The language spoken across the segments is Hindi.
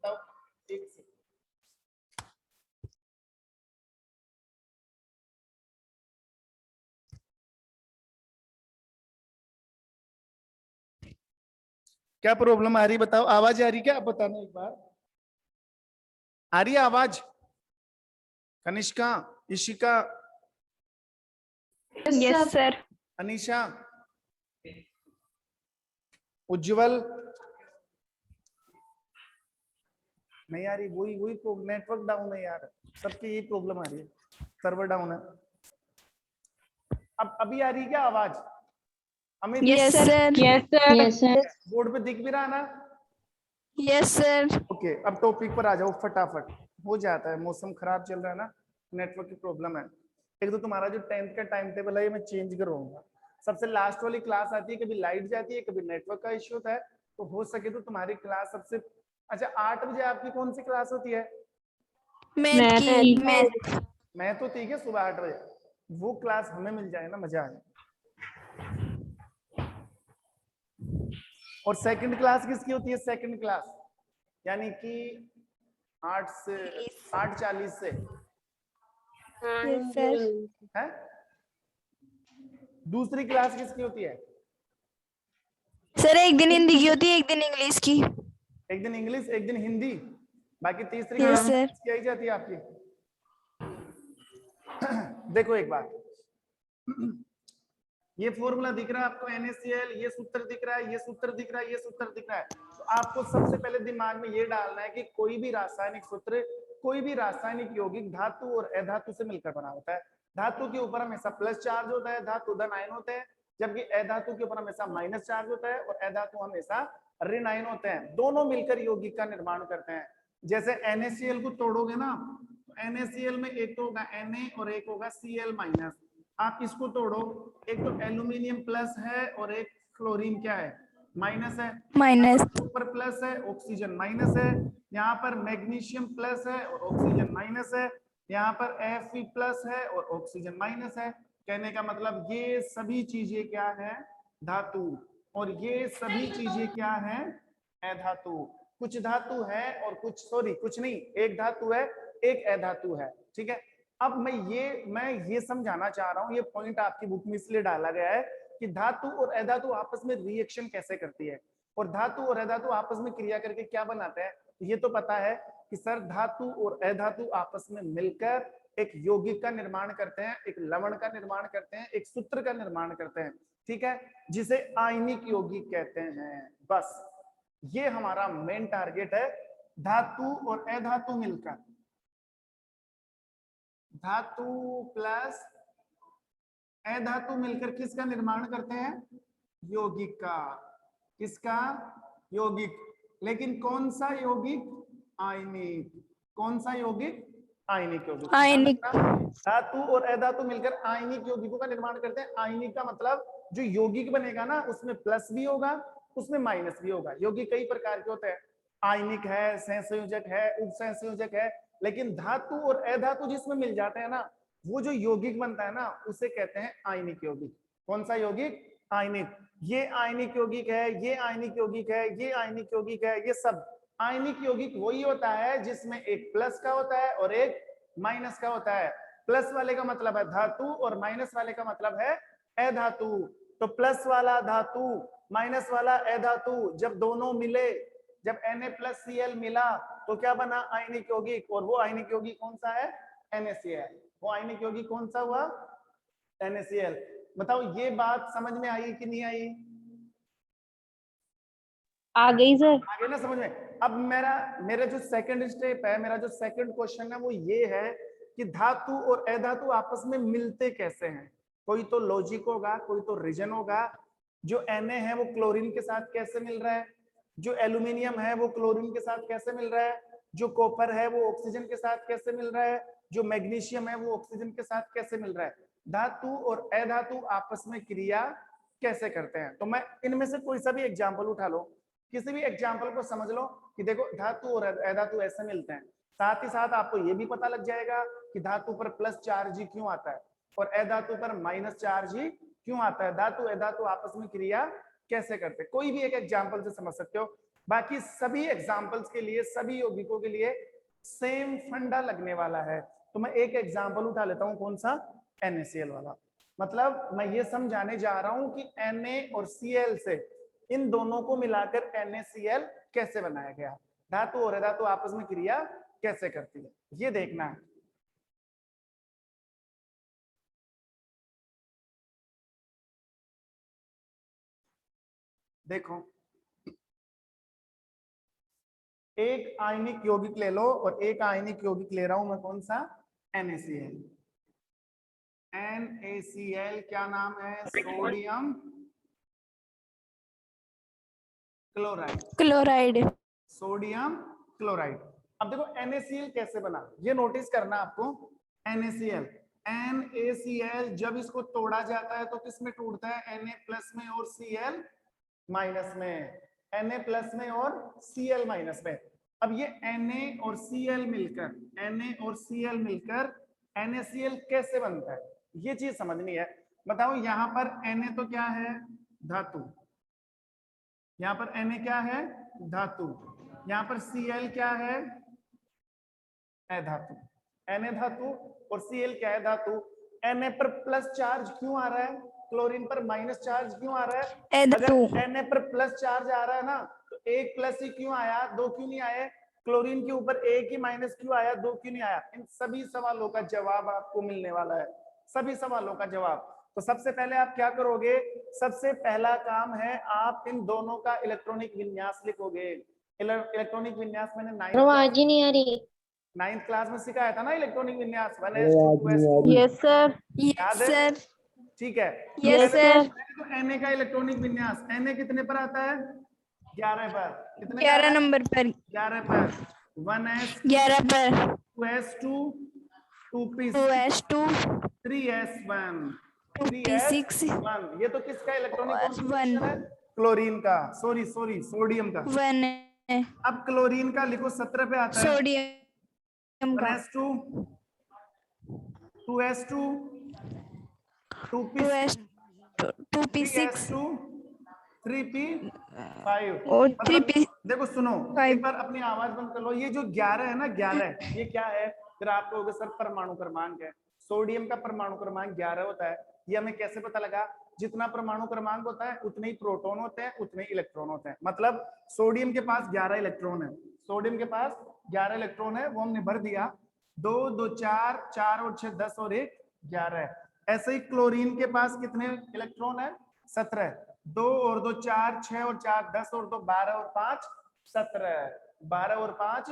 बताओ एक से। क्या प्रॉब्लम आ रही बताओ, आवाज आ रही क्या, आप बताना एक बार। आ रही है आवाज? Kanishka, Ishika, yes sir. अनीशा, उज्जवल, नहीं आ रही? वही वही नेटवर्क डाउन है यार, सबकी यही प्रॉब्लम आ रही है, सर्वर डाउन है। अब अभी आ रही है क्या आवाज? Amit, yes sir. Yes sir. Yes sir. Board पे दिख भी रहा ना? Yes sir. ओके, अब टॉपिक पर आ जाओ फटाफट, हो जाता है, मौसम खराब चल रहा है ना, नेटवर्क की प्रॉब्लम है। एक तो तुम्हारा जो 10th का टाइम टेबल है ये मैं चेंज करवाऊंगा। सबसे लास्ट वाली क्लास आती है, कभी लाइट जाती है, कभी नेटवर्क का इश्यू होता है, तो हो सके तो तुम्हारी क्लास सबसे अच्छा 8 बजे आपकी कौन सी क्लास होती है? मैथ की। मैथ। मैं तो ठीक है, सुबह 8 बजे वो क्लास हमें मिल जाए ना, मजा आ जाए। और सेकंड क्लास किसकी होती है? सेकंड क्लास यानी कि 8 से 8:40 से यस सर। है। दूसरी क्लास किसकी होती है? सर एक दिन हिंदी की होती है, एक दिन इंग्लिश की। एक दिन इंग्लिश, एक दिन हिंदी, बाकी तीसरी यस क्लास सर। किसकी आई जाती है आपकी? देखो एक बात, ये फॉर्मूला दिख रहा है आपको NaCl, ये सूत्र दिख रहा है, ये सूत्र दिख रहा है, ये सूत्र दिख रहा है। तो आपको सबसे पहले दिमाग में ये डालना है कि कोई भी रासायनिक सूत्र, कोई भी रासायनिक यौगिक धातु और अधातु से मिलकर बना होता है। धातु के ऊपर हमेशा प्लस चार्ज होता है, धातु धन आयन होते हैं, जबकि अधातु के ऊपर हमेशा माइनस चार्ज होता है और अधातु हमेशा ऋण आयन होते हैं। दोनों मिलकर यौगिक का निर्माण करते हैं। जैसे NaCl को तोड़ोगे ना, तो NaCl में एक तो होगा Na और एक होगा Cl-। आप इसको तोड़ो, एक तो एल्यूमिनियम प्लस है और एक क्लोरीन क्या है? माइनस है। माइनस। ऊपर प्लस है, ऑक्सीजन माइनस है। यहाँ पर मैग्नीशियम प्लस है और ऑक्सीजन माइनस है। यहाँ पर Fe प्लस है और ऑक्सीजन माइनस है। कहने का मतलब ये सभी चीजें क्या है? धातु। और ये सभी चीजें क्या है? अधातु। कुछ धातु है और कुछ, सॉरी कुछ नहीं, एक धातु है एक अधातु है, ठीक है। अब मैं ये समझाना चाह रहा हूं, ये पॉइंट आपकी बुक में इसलिए डाला गया है कि धातु और अधातु आपस में रिएक्शन कैसे करती है और धातु और अधातु आपस में क्रिया करके क्या बनाते हैं। ये तो पता है कि सर धातु और अधातु आपस में मिलकर एक यौगिक का निर्माण करते हैं, एक लवण का निर्माण करते हैं, एक सूत्र का निर्माण करते हैं, ठीक है, जिसे आयनिक यौगिक कहते हैं। बस ये हमारा मेन टारगेट है, धातु और अधातु मिलकर, धातु प्लस अधातु मिलकर किसका निर्माण करते हैं? यौगिक का। किसका? यौगिक। लेकिन कौन सा यौगिक? आयनिक। कौन सा यौगिक? आयनिक यौगिक। आयनिक। धातु और अधातु मिलकर आयनिक यौगिकों का निर्माण करते हैं। आयनिक का मतलब जो यौगिक बनेगा ना, उसमें प्लस भी होगा, उसमें माइनस भी होगा। यौगिक कई प्रकार के होते हैं, आयनिक है, सहसंयोजक है, उपसहसंयोजक है, लेकिन धातु और अधातु जिसमें मिल जाते हैं ना, वो जो यौगिक बनता है ना, उसे कहते हैं आयनिक यौगिक। कौन सा यौगिक? आयनिक। ये आयनिक यौगिक है, ये आयनिक यौगिक है, ये आयनिक यौगिक है, ये सब आयनिक यौगिक वही होता है जिसमें एक प्लस का होता है और एक माइनस का होता है। प्लस वाले का मतलब है धातु और माइनस वाले का मतलब है अधातु। तो प्लस वाला धातु, माइनस वाला अधातु, जब दोनों मिले, जब Na+Cl मिला तो क्या बना? आयनिक यौगिक। और वो आयनिक यौगिक कौन सा है? NaCl। वो आयनिक यौगिक कौन सा हुआ? NaCl। बताओ ये बात समझ में आई कि नहीं आई? आ गई सर। आगे ना समझ में। अब मेरा जो सेकंड स्टेप है, मेरा जो सेकंड क्वेश्चन है वो ये है कि धातु और अधातु आपस में मिलते कैसे हैं। कोई तो लॉजिक होगा, कोई तो रीजन होगा। जो Na है वो क्लोरीन के साथ कैसे मिल रहा है, जो एल्यूमिनियम है वो क्लोरीन के साथ कैसे मिल रहा है, जो कॉपर है वो ऑक्सीजन के साथ कैसे मिल रहा है, जो मैग्नीशियम है वो ऑक्सीजन के साथ कैसे मिल रहा है। धातु और अधातु आपस में क्रिया कैसे करते हैं। तो मैं इनमें से कोई सा भी एग्जाम्पल उठा लो, किसी भी एग्जाम्पल को समझ लो कि देखो धातु और अधातु ऐसे मिलते हैं। साथ ही साथ आपको ये भी पता लग जाएगा कि धातु पर प्लस चार्ज ही क्यों आता है और अधातु पर माइनस चार्ज ही क्यों आता है। धातु अधातु आपस में क्रिया कैसे करते हैं, कोई भी एक एग्जाम्पल से समझ सकते हो। बाकी सभी एग्जाम्पल्स के लिए, सभी यौगिकों के लिए सेम फंडा लगने वाला है। तो मैं एक एग्जाम्पल उठा लेता हूं, कौन सा? NaCl वाला। मतलब मैं ये समझाने जा रहा हूं कि Na और Cl से इन दोनों को मिलाकर NaCl कैसे बनाया गया, धातु और अधातु आपस में क्रिया कैसे करती है, ये देखना है। देखो, एक आयनिक यौगिक ले लो और एक आयनिक यौगिक ले रहा हूं मैं, कौन सा? NaCl। NaCl क्या नाम है? Sodium chloride. Chloride. Sodium chloride. अब देखो NaCl कैसे बना, ये नोटिस करना आपको। NaCl जब इसको तोड़ा जाता है तो किस में टूटता है? Na प्लस में और Cl माइनस में। Na प्लस में और Cl माइनस में। अब ये Na और Cl मिलकर NaCl कैसे बनता है, ये चीज समझनी है। बताओ, यहाँ पर Na तो क्या है? धातु। यहाँ पर Na क्या है? धातु। यहाँ पर Cl क्या है? अधातु। Na धातु और Cl क्या है? धातु। Na पर प्लस चार्ज क्यों आ रहा है? क्लोरीन पर माइनस चार्ज क्यों आ रहा है? अगर Na पर प्लस चार्ज आ रहा है ना, तो एक प्लस ही क्यों आया, दो क्यों नहीं आए? क्लोरीन के ऊपर एक ही माइनस क्यों आया, दो क्यों नहीं आया? इन सभी सवालों का जवाब आपको मिलने वाला है, सभी सवालों का जवाब। तो सबसे पहले आप क्या करोगे? सबसे पहला काम है, आप इन दोनों का इलेक्ट्रॉनिक विन्यास लिखोगे। इलेक्ट्रॉनिक विन्यास मैंने आवाज ही नहीं आ रही। 9th क्लास में सिखाया था ना, इलेक्ट्रॉनिक विन्यास 1s2 2s2। Yes sir. याद है? सर। ठीक है। Yes sir. तो Na का इलेक्ट्रॉनिक विन्यास, Na कितने पर आता है? 11 पर। कितने 11 नंबर पर। 11 पर। 1s 11 पर। 2s2 2p 2s2 3s1 2p6 3s1। ये तो किसका इलेक्ट्रॉनिक और कॉन्फ़िगरेशन है? 1 क्लोरीन का, सॉरी सोडियम का। 1 अब क्लोरीन का लिखो, 17 पे आता है। सोडियम का 1s2 2s2 2p 2p6 3s2 3p5। और मतलब 3p5। देखो सुनो, एक बार अपनी आवाज बंद कर लो। ये जो 11 है ना, 11 ये क्या है? फिर आप कहोगे सर परमाणु क्रमांक है। सोडियम का परमाणु क्रमांक 11 होता है। ये हमें कैसे पता लगा? जितना परमाणु क्रमांक होता है उतने ही प्रोटॉन होते हैं, उतने ही इलेक्ट्रॉन होते हैं। मतलब सोडियम के पास 11 इलेक्ट्रॉन है, सोडियम के पास 11 इलेक्ट्रॉन है, वो हमने भर दिया। 2 2 4 4 और 6 10 और 1 11। ऐसे ही क्लोरीन के पास कितने इलेक्ट्रॉन है? 17। 2 और 2 4, 6 और 4 10 और 2 12 और 5 17। 12 और 5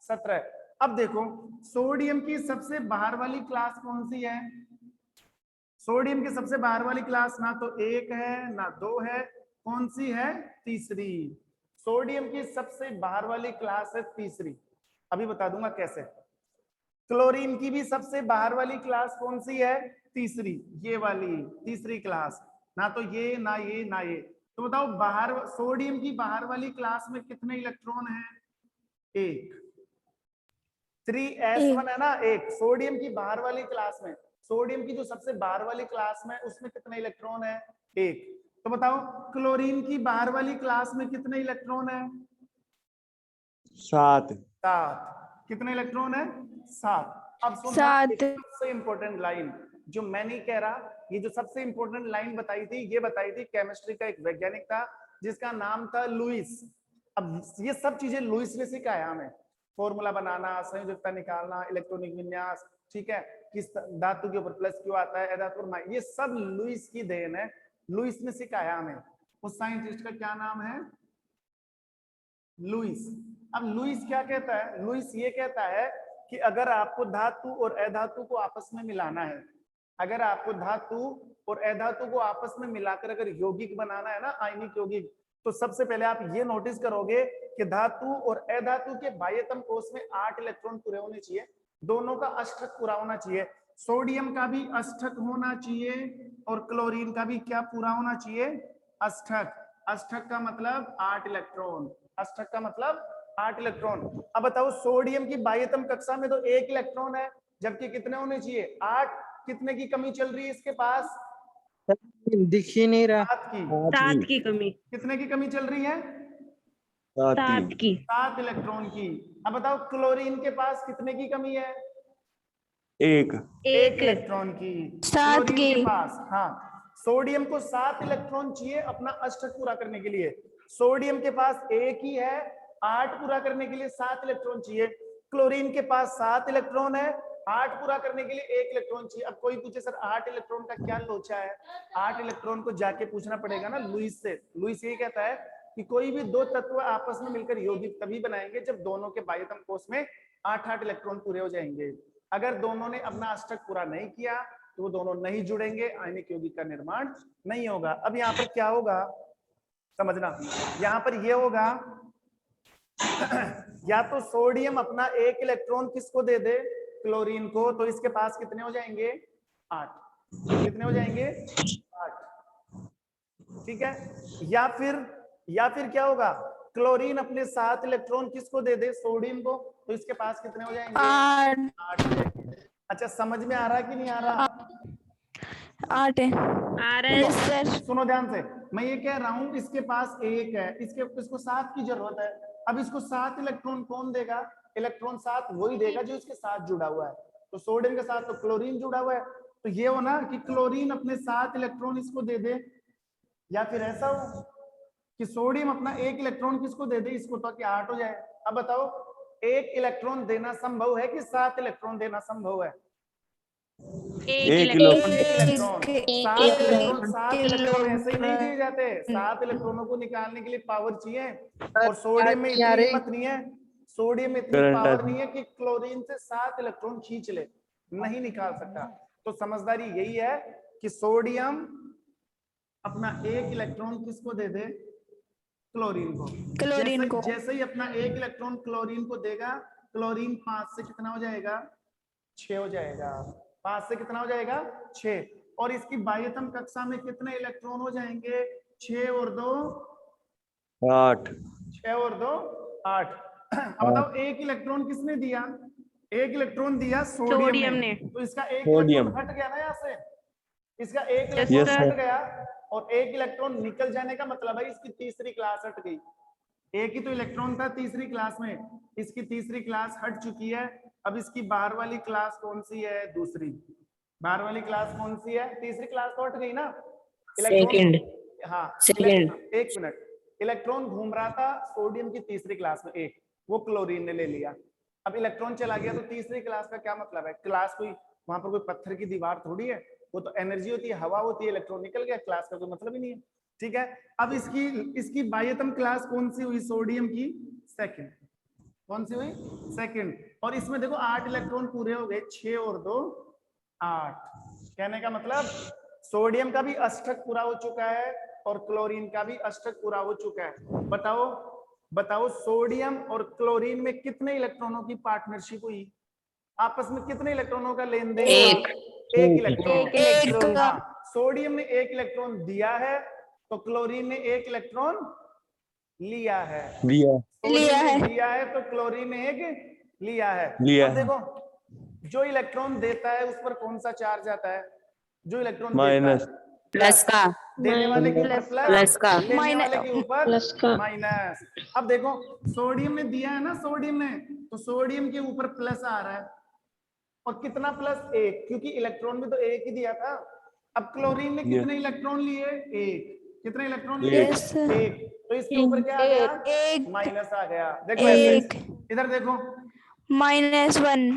17। अब देखो, सोडियम की सबसे बाहर वाली क्लास कौन सी है? सोडियम की सबसे बाहर वाली क्लास ना तो 1 है ना 2 है, कौन सी है? तीसरी। सोडियम की सबसे बाहर वाली क्लास है तीसरी। अभी बता दूंगा कैसे। क्लोरीन की भी सबसे बाहर वाली क्लास कौन सी है? तीसरी, ये वाली तीसरी क्लास। ना तो ये ना ये ना ये। तो बताओ, बाहर सोडियम की बाहर वाली क्लास में कितने इलेक्ट्रॉन हैं? 1। 3s1 है ना, 1। सोडियम की बाहर वाली क्लास में, सोडियम की जो सबसे बाहर वाली क्लास में, उसमें कितने इलेक्ट्रॉन है? 1। तो बताओ, क्लोरीन की बाहर वाली क्लास में कितने इलेक्ट्रॉन है? 7। 7। कितने इलेक्ट्रॉन है? 7। अब सुनना, 7 सबसे इंपॉर्टेंट लाइन जो मैं नहीं कह रहा, ये जो सबसे इंपॉर्टेंट लाइन बताई थी, ये बताई थी केमिस्ट्री का एक वैज्ञानिक था जिसका नाम था लुईस। अब ये सब चीजें लुईस ने सिखाया हमें, फॉर्मूला बनाना, संयोजकता निकालना, इलेक्ट्रॉनिक विन्यास, ठीक है, किस धातु के ऊपर प्लस क्यों आता है, अधातु पर, ये सब लुईस की देन है। लुईस ने सिखाया हमें। उस साइंटिस्ट का क्या नाम है? लुईस। अब लुईस क्या कहता है? लुईस ये कहता है कि अगर आपको धातु और अधातु को आपस में मिलाना है, अगर आपको धातु और अधातु को आपस में मिलाकर अगर यौगिक बनाना है ना, आयनिक यौगिक, तो सबसे पहले आप ये नोटिस करोगे कि धातु और अधातु के बाह्यतम कोश में 8 इलेक्ट्रॉन पूरे होने चाहिए, दोनों का अष्टक पूरा होना चाहिए। सोडियम का भी अष्टक होना चाहिए और क्लोरीन का भी क्या पूरा होना चाहिए? अष्टक। अष्टक का मतलब 8 इलेक्ट्रॉन। अष्टक का मतलब 8 इलेक्ट्रॉन। अब बताओ, सोडियम की बाह्यतम कक्षा में तो 1 इलेक्ट्रॉन है, जबकि कितने होने चाहिए? 8। कितने की कमी चल रही है इसके पास? दिख ही नहीं रहा। 7 की। 7 की कमी। कितने की कमी चल रही है? सात की 7 इलेक्ट्रॉन की। अब बताओ क्लोरीन के पास कितने की कमी है? एक। एक इलेक्ट्रॉन की। 7 क्लोरीन की के पास, हाँ, सोडियम को 7 इलेक्ट्रॉन चाहिए अपना अष्टक पूरा करने के लिए। सोडियम के पास एक ही है, 8 पूरा करने के लिए 7 इलेक्ट्रॉन चाहिए। क्लोरीन के पास 7 इलेक्ट्रॉन है, 8 पूरा करने के लिए 1 इलेक्ट्रॉन चाहिए। अब कोई पूछे सर 8 इलेक्ट्रॉन का क्या लोचा है? 8 इलेक्ट्रॉन को जाके पूछना पड़ेगा ना लुईस से। लुईस यही कहता है कि कोई भी दो तत्व आपस में मिलकर यौगिक तभी बनाएंगे जब दोनों के बाह्यतम कोश में 8-8 इलेक्ट्रॉन पूरे हो जाएंगे। अगर दोनों ने अपना अष्टक पूरा नहीं किया तो वो दोनों नहीं जुड़ेंगे, आयनिक यौगिक का निर्माण नहीं होगा। अब यहाँ पर क्या होगा समझना, यहाँ पर ये होगा या तो सोडियम अपना 1 इलेक्ट्रॉन किसको दे दे? क्लोरीन को, तो इसके पास कितने हो जाएंगे? 8। कितने हो जाएंगे? 8। ठीक है। या फिर क्या होगा? क्लोरीन अपने 7 इलेक्ट्रॉन किसको दे दे? सोडियम को, तो इसके पास कितने हो जाएंगे? 8 हो जाएंगे। अच्छा, समझ में आ रहा कि नहीं आ रहा? 8 है। आ रहा है सर। सुनो ध्यान से, मैं ये कह रहा हूं इसके पास 1 है, इसको 7 की जरूरत है। अब इसको 7 इलेक्ट्रॉन कौन देगा? इलेक्ट्रॉन 7 वही देगा जो इसके साथ जुड़ा हुआ है। तो सोडियम के साथ तो क्लोरीन जुड़ा हुआ है, तो ये हो ना कि क्लोरीन अपने 7 इलेक्ट्रॉन इसको दे दे, या फिर ऐसा हो कि सोडियम अपना 1 इलेक्ट्रॉन किसको दे दे? इसको, तो कि 8 हो जाए। अब बताओ 1 इलेक्ट्रॉन देना संभव है कि 7 इलेक्ट्रॉन देना संभव है? एक एक इलेक्ट्रॉन। इलेक्ट्रॉन। 7 इलेक्ट्रॉन, 7 इलेक्ट्रॉन ऐसे ही नहीं दिए किलोमीटर जाते। 7 इलेक्ट्रॉनों को निकालने के लिए पावर चाहिए, और सोडियम में इतनी हिम्मत नहीं है, सोडियम में इतनी करंट पावर आ- नहीं है कि क्लोरीन से 7 इलेक्ट्रॉन खींच ले, नहीं निकाल सकता। तो समझदारी यही है कि सोडियम अपना 1 इलेक्ट्रॉन किसको दे दे? क्लोरीन को। क्लोरीन को। जैसे ही अपना 1 इलेक्ट्रॉन क्लोरीन को देगा, क्लोरीन 5 से कितना हो जाएगा? 6 हो जाएगा। 5 से कितना हो जाएगा? 6। और इसकी बाह्यतम कक्षा में कितने इलेक्ट्रॉन हो जाएंगे? 6 और 2 8। 6 और 2 8। अब बताओ 1 इलेक्ट्रॉन किसने दिया? 1 इलेक्ट्रॉन दिया सोडियम ने। तो इसका 1 सोडियम। इलेक्ट्रॉन हट गया ना यहाँ से, इसका 1 Yes, इलेक्ट्रॉन sir. हट गया, और 1 इलेक्ट्रॉन निकल जाने का मतलब है इसकी तीसरी क्लास हट गई। एक ही तो इलेक्ट्रॉन था तीसरी क्लास में, इसकी तीसरी क्लास हट चुकी है। अब इसकी बाहर वाली क्लास कौन सी है? दूसरी। बाहर वाली क्लास कौन सी है? तीसरी क्लास तो हट गई ना। सेकंड। हाँ, सेकंड। एक मिनट, इलेक्ट्रॉन घूम रहा था सोडियम की तीसरी क्लास में, एक वो क्लोरीन ने ले लिया। अब इलेक्ट्रॉन चला गया, तो तीसरी क्लास का क्या मतलब है? क्लास कोई वहां पर कोई पत्थर की दीवार थोड़ी है, वो तो एनर्जी होती है, हवा होती है, इलेक्ट्रॉन निकल गया, क्लास का कोई मतलब ही नहीं है। ठीक है। अब इसकी बाह्यतम क्लास कौन सी हुई? सोडियम की सेकंड। कौन सी हुई? सेकंड। और इसमें देखो 8 इलेक्ट्रॉन पूरे हो गए, 6 और 2 8। कहने का मतलब सोडियम का भी अष्टक पूरा हो चुका है और क्लोरीन का भी अष्टक पूरा हो चुका है। बताओ सोडियम और क्लोरीन में कितने इलेक्ट्रॉनों की पार्टनरशिप हुई? आपस में कितने इलेक्ट्रॉनों का लेन देन? एक इलेक्ट्रॉन। हाँ, सोडियम ने 1 इलेक्ट्रॉन दिया है, तो क्लोरीन ने 1 इलेक्ट्रॉन लिया है। सोडियम ने दिया है तो क्लोरीन ने 1 लिया है। अब देखो जो इलेक्ट्रॉन देता है उस पर कौन सा चार्ज आता है? जो इलेक्ट्रॉन माइनस। प्लस का। देने वाले के ऊपर प्लस का। लेने वाले के ऊपर माइनस। अब देखो सोडियम ने दिया है ना, सोडियम ने, तो सोडियम के ऊपर प्लस आ रहा है, और कितना प्लस? 1, क्योंकि इलेक्ट्रॉन भी तो 1 ही दिया था। अब क्लोरीन ने कितने इलेक्ट्रॉन लिए? 1। कितने इलेक्ट्रॉन लिए? 1। तो इसके ऊपर क्या आ गया? माइनस आ गया। देखो ऐसे, इधर देखो, -1।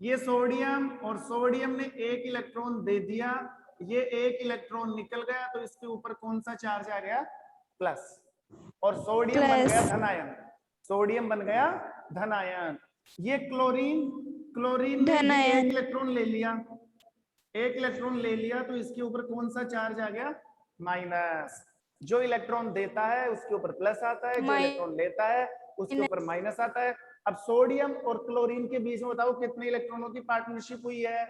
ये सोडियम, और सोडियम ने 1 इलेक्ट्रॉन दे दिया, ये 1 इलेक्ट्रॉन निकल गया, तो इसके ऊपर कौन सा चार्ज आ गया? प्लस। और सोडियम बन गया धनायन। सोडियम बन गया धनायन। ये क्लोरीन ने 1 इलेक्ट्रॉन ले लिया, 1 इलेक्ट्रॉन ले लिया, तो इसके ऊपर कौन सा चार्ज आ गया? माइनस। जो इलेक्ट्रॉन देता है उसके ऊपर प्लस आता है, जो इलेक्ट्रॉन लेता है उसके ऊपर माइनस आता है। अब सोडियम और क्लोरीन के बीच में बताओ कितने इलेक्ट्रॉनों की पार्टनरशिप हुई है?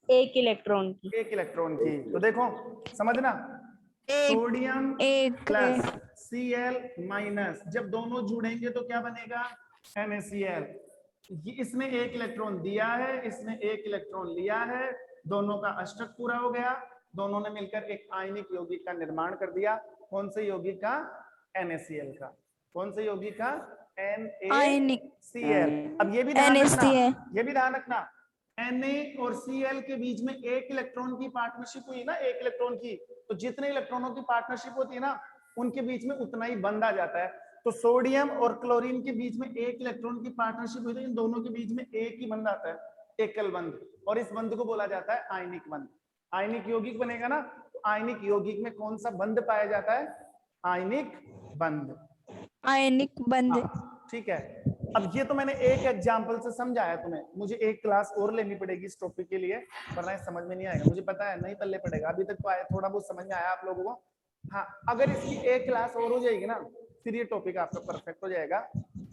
1 इलेक्ट्रॉन की। 1 इलेक्ट्रॉन की। तो देखो समझना, सोडियम प्लस Cl माइनस, जब दोनों जुड़ेंगे तो क्या बनेगा? NaCl। इसने 1 इलेक्ट्रॉन दिया है, इसने 1 इलेक्ट्रॉन लिया है, दोनों का अष्टक पूरा हो गया, दोनों ने मिलकर एक आयनिक यौगिक का निर्माण कर दिया। कौन से यौगिक का? NaCl का। कौन सा यौगिक का? आयनिक NaCl। अब ये भी ध्यान रखना, NaCl ये भी ध्यान रखना, Na और Cl के बीच में एक इलेक्ट्रॉन की पार्टनरशिप हुई ना, एक इलेक्ट्रॉन की, तो जितने इलेक्ट्रॉनों की पार्टनरशिप होती है ना उनके बीच में उतना ही बंध आ जाता है। तो सोडियम और क्लोरीन के बीच में एक इलेक्ट्रॉन की पार्टनरशिप हुई तो इन दोनों के बीच में एक ही बंध आता है, एकल बंध, और इस बंध को बोला जाता है आयनिक बंध। आयनिक यौगिक बनेगा ना, तो आयनिक यौगिक में कौन सा बंध पाया जाता है? आयनिक बंध। आयनिक बंध। हाँ, ठीक है। अब ये तो मैंने एक एग्जांपल से समझाया तुम्हें, मुझे एक क्लास और लेनी पड़ेगी इस टॉपिक के लिए, वरना ये समझ में नहीं आएगा, मुझे पता है नहीं पल्ले पड़ेगा। अभी तक तो आया, थोड़ा बहुत समझ में आया आप लोगों को। हाँ, अगर इसकी एक क्लास और हो जाएगी ना, फिर ये टॉपिक आपका परफेक्ट हो जाएगा,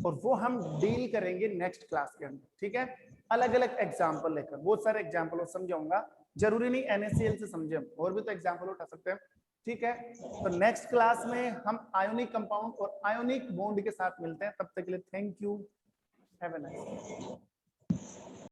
और वो हम डील करेंगे नेक्स्ट क्लास के अंदर, ठीक है? अलग अलग एग्जाम्पल लेकर, बहुत सारे एग्जाम्पल और समझाऊंगा, जरूरी नहीं NaCl से समझे, हम और भी तो एग्जाम्पल उठा सकते हैं, ठीक है? तो नेक्स्ट क्लास में हम आयोनिक कंपाउंड और आयोनिक बॉन्ड के साथ मिलते हैं। तब तक के लिए thank you, have a nice day.